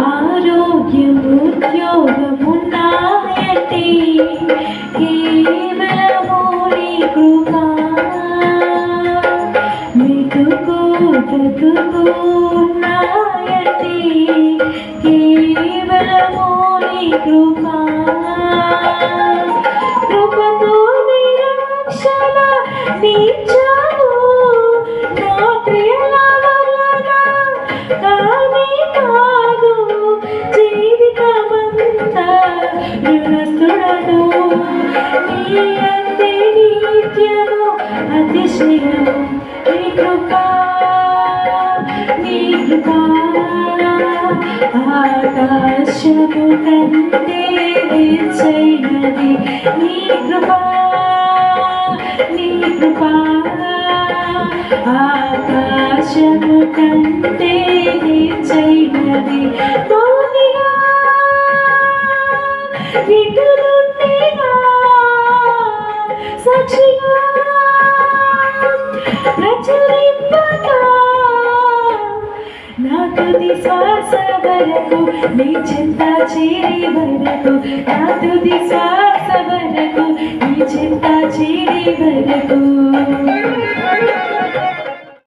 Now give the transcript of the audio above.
ఆరోగ్యము ఉద్యోగమున్నాయంటే కేవలము నీ కృపా. మెతుకు బ్రతుకు ఉన్నాయంటే కేవలము నీ కృపా. కృపతో నిరీక్షణ నీచావు నా క్రియల వలన కానే కాదు. జీవితమంతా రుణస్తుడను నీ అందే నిత్యము అతిశయము నీ కృపా. నీ కృపా ఆకాశము కంటే హెచ్చైనది నీ కృపా. నీ కృపా ఆకాశము కంటే హెచ్చైనది. తోనిగా ఇటునుండిగా సాక్షిగా ప్రచురింపగా నా తుది శ్వాస వరకు నీ చెంత చేరి వరకు. నా తుది శ్వాస వరకు నీ చెంత చేరి వరకు